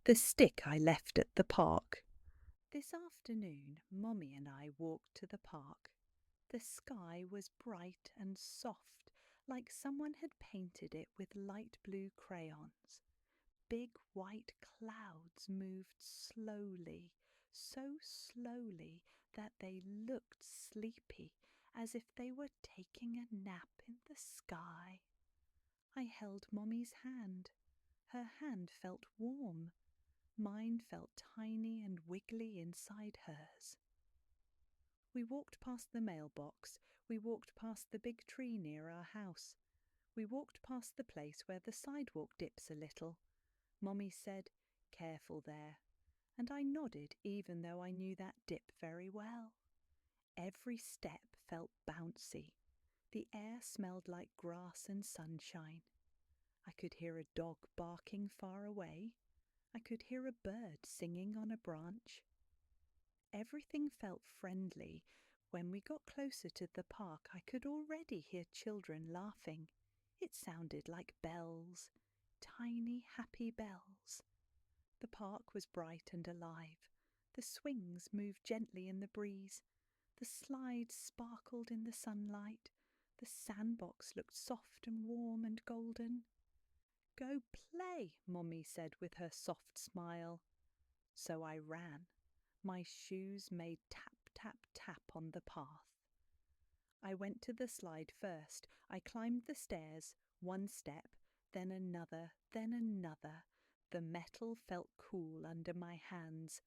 The stick I left at the park. This afternoon, Mommy and I walked to the park. The sky was bright and soft, like someone had painted it with light blue crayons. Big white clouds moved slowly, so slowly that they looked sleepy, as if they were taking a nap in the sky. I held Mommy's hand. Her hand felt warm. Mine felt tiny and wiggly inside hers. We walked past the mailbox. We walked past the big tree near our house. We walked past the place where the sidewalk dips a little. Mommy said, "Careful there," and I nodded even though I knew that dip very well. Every step felt bouncy. The air smelled like grass and sunshine. I could hear a dog barking far away. I could hear a bird singing on a branch. Everything felt friendly. When we got closer to the park, I could already hear children laughing. It sounded like bells, tiny happy bells. The park was bright and alive. The swings moved gently in the breeze. The slides sparkled in the sunlight. The sandbox looked soft and warm and golden. "Go play," Mommy said with her soft smile. So I ran. My shoes made tap, tap, tap on the path. I went to the slide first. I climbed the stairs, one step, then another, then another. The metal felt cool under my hands.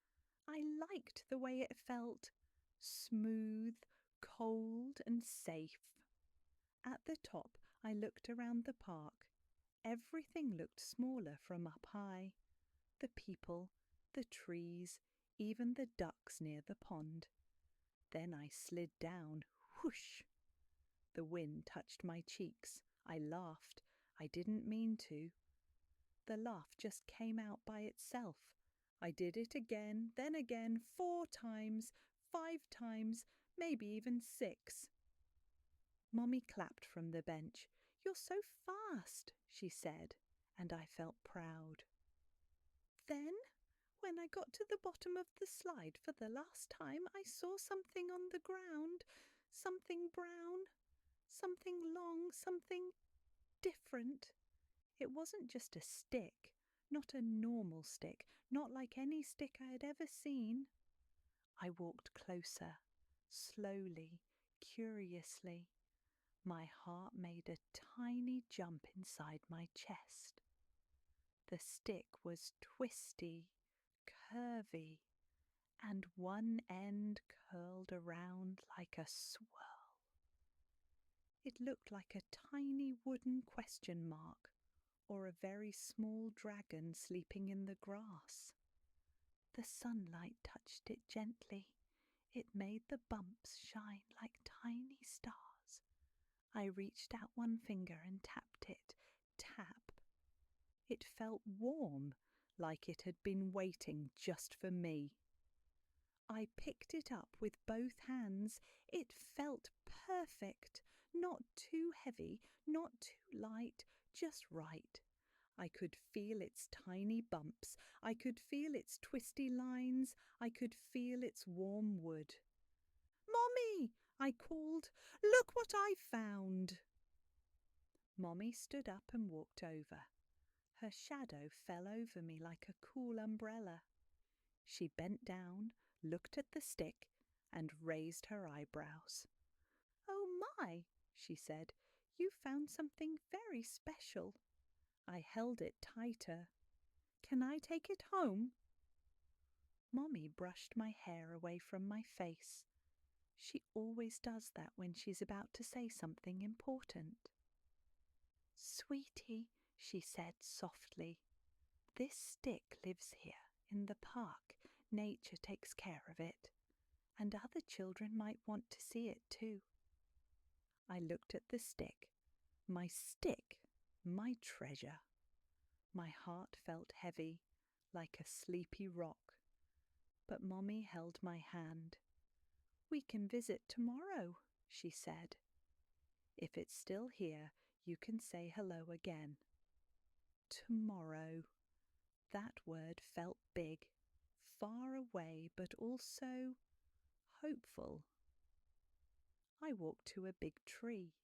I liked the way it felt. Smooth, cold, and safe. At the top, I looked around the park. Everything looked smaller from up high. The people, the trees, even the ducks near the pond. Then I slid down, whoosh! The wind touched my cheeks. I laughed. I didn't mean to. The laugh just came out by itself. I did it again, then again, 4 times, 5 times, maybe even 6. Mommy clapped from the bench. "You're so fast," she said, and I felt proud. Then, when I got to the bottom of the slide for the last time, I saw something on the ground, something brown, something long, something different. It wasn't just a stick, not a normal stick, not like any stick I had ever seen. I walked closer, slowly, curiously. My heart made a tiny jump inside my chest. The stick was twisty, curvy, and one end curled around like a swirl. It looked like a tiny wooden question mark or a very small dragon sleeping in the grass. The sunlight touched it gently. It made the bumps shine like tiny stars. I reached out one finger and tapped it. Tap. It felt warm, like it had been waiting just for me. I picked it up with both hands. It felt perfect. Not too heavy, not too light, just right. I could feel its tiny bumps. I could feel its twisty lines. I could feel its warm wood. "Mommy!" I called. "Look what I found!" Mommy stood up and walked over. Her shadow fell over me like a cool umbrella. She bent down, looked at the stick, and raised her eyebrows. "Oh my," she said, "you found something very special." I held it tighter. "Can I take it home?" Mommy brushed my hair away from my face. She always does that when she's about to say something important. "Sweetie," she said softly, "this stick lives here in the park. Nature takes care of it, and other children might want to see it too." I looked at the stick, my treasure. My heart felt heavy, like a sleepy rock, but Mommy held my hand. "We can visit tomorrow," she said. "If it's still here, you can say hello again." Tomorrow. That word felt big, far away, but also hopeful. I walked to a big tree.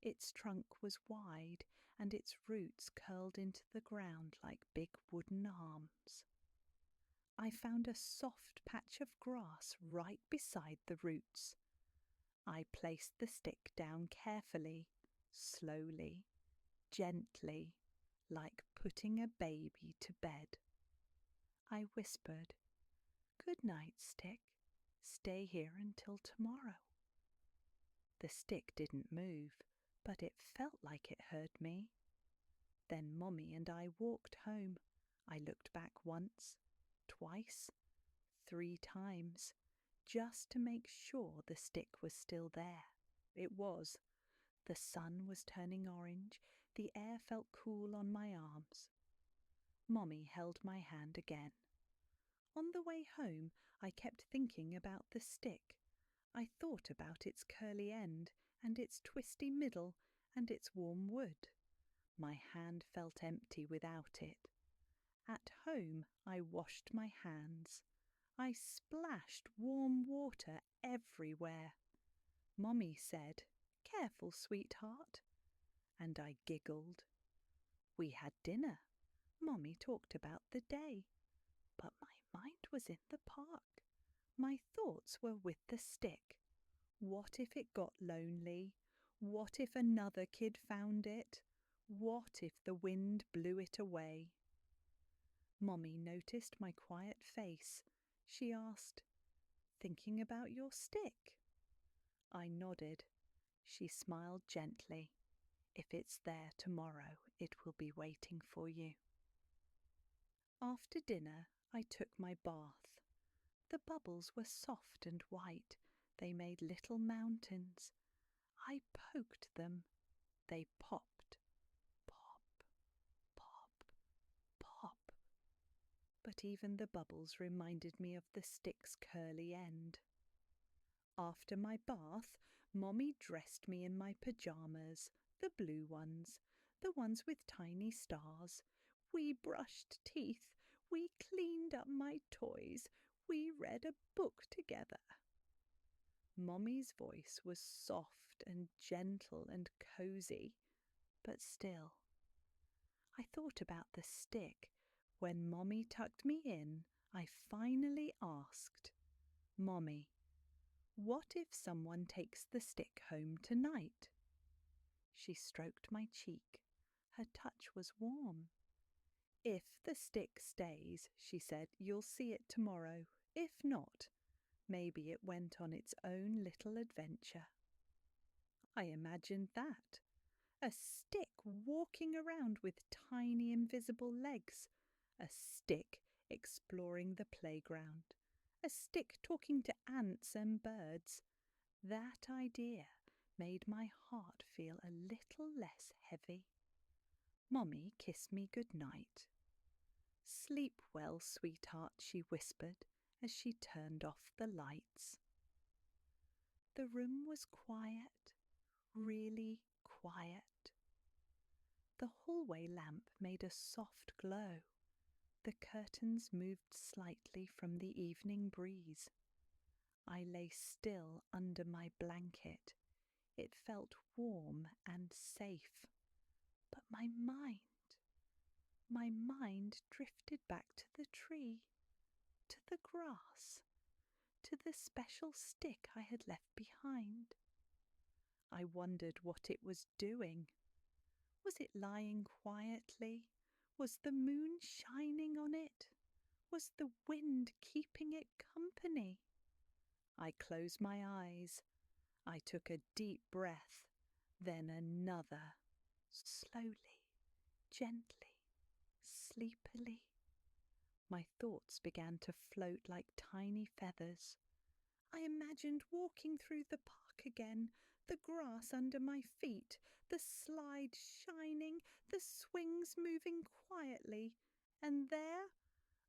Its trunk was wide, and its roots curled into the ground like big wooden arms. I found a soft patch of grass right beside the roots. I placed the stick down carefully, slowly, gently, like putting a baby to bed. I whispered, "Good night, stick. Stay here until tomorrow." The stick didn't move, but it felt like it heard me. Then Mommy and I walked home. I looked back once, twice, 3 times, just to make sure the stick was still there. It was. The sun was turning orange. The air felt cool on my arms. Mommy held my hand again. On the way home, I kept thinking about the stick. I thought about its curly end and its twisty middle and its warm wood. My hand felt empty without it. At home, I washed my hands. I splashed warm water everywhere. Mommy said, "Careful, sweetheart," and I giggled. We had dinner. Mommy talked about the day, but my mind was in the park. My thoughts were with the stick. What if it got lonely? What if another kid found it? What if the wind blew it away? Mommy noticed my quiet face. She asked, "Thinking about your stick?" I nodded. She smiled gently. "If it's there tomorrow, it will be waiting for you." After dinner, I took my bath. The bubbles were soft and white. They made little mountains. I poked them. They popped. Pop, pop, pop. But even the bubbles reminded me of the stick's curly end. After my bath, Mommy dressed me in my pyjamas, the blue ones, the ones with tiny stars. We brushed teeth. We cleaned up my toys. We read a book together. Mommy's voice was soft and gentle and cozy, but still. I thought about the stick. When Mommy tucked me in, I finally asked, "Mommy, what if someone takes the stick home tonight?" She stroked my cheek. Her touch was warm. "If the stick stays," she said, "you'll see it tomorrow. If not, maybe it went on its own little adventure." I imagined that. A stick walking around with tiny invisible legs. A stick exploring the playground. A stick talking to ants and birds. That idea made my heart feel a little less heavy. Mommy kissed me good night. "Sleep well, sweetheart," she whispered as she turned off the lights. The room was quiet, really quiet. The hallway lamp made a soft glow. The curtains moved slightly from the evening breeze. I lay still under my blanket. It felt warm and safe. But my mind drifted back to the tree, to the grass, to the special stick I had left behind. I wondered what it was doing. Was it lying quietly? Was the moon shining on it? Was the wind keeping it company? I closed my eyes. I took a deep breath, then another, slowly, gently, sleepily. My thoughts began to float like tiny feathers. I imagined walking through the park again, the grass under my feet, the slide shining, the swings moving quietly, and there,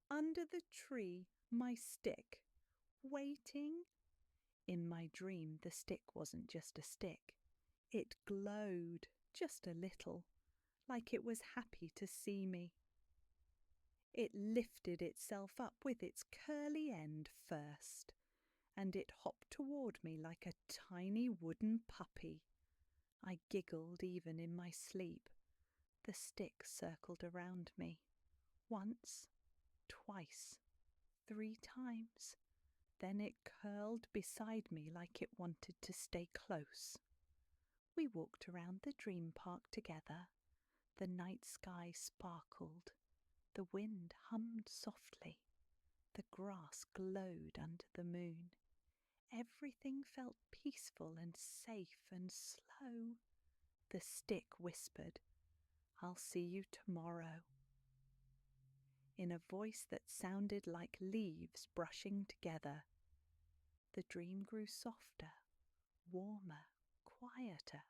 under the tree, my stick, waiting. In my dream, the stick wasn't just a stick. It glowed just a little, like it was happy to see me. It lifted itself up with its curly end first, and it hopped toward me like a tiny wooden puppy. I giggled even in my sleep. The stick circled around me. Once, twice, 3 times. Then it curled beside me like it wanted to stay close. We walked around the dream park together. The night sky sparkled. The wind hummed softly. The grass glowed under the moon. Everything felt peaceful and safe and slow. The stick whispered, "I'll see you tomorrow," in a voice that sounded like leaves brushing together. The dream grew softer, warmer, quieter.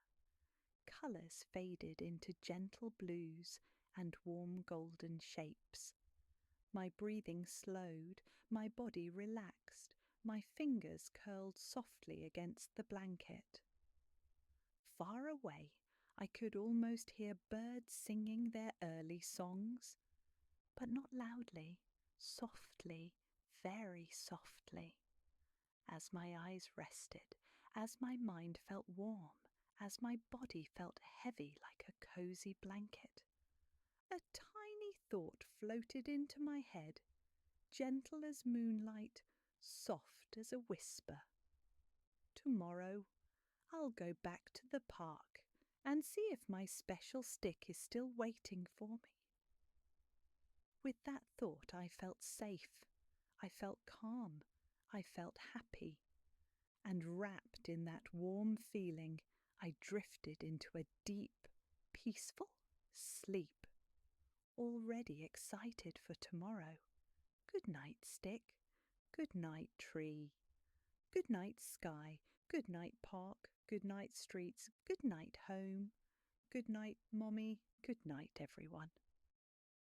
Colours faded into gentle blues and warm golden shapes. My breathing slowed, my body relaxed, my fingers curled softly against the blanket. Far away, I could almost hear birds singing their early songs, but not loudly, softly, very softly. As my eyes rested, as my mind felt warm, as my body felt heavy like a cozy blanket, a tiny thought floated into my head, gentle as moonlight, soft as a whisper. Tomorrow I'll go back to the park and see if my special stick is still waiting for me. With that thought I felt safe, I felt calm, I felt happy, and wrapped in that warm feeling I drifted into a deep, peaceful sleep, already excited for tomorrow. Good night, stick. Good night, tree. Good night, sky. Good night, park. Good night, streets. Good night, home. Good night, Mommy. Good night, everyone.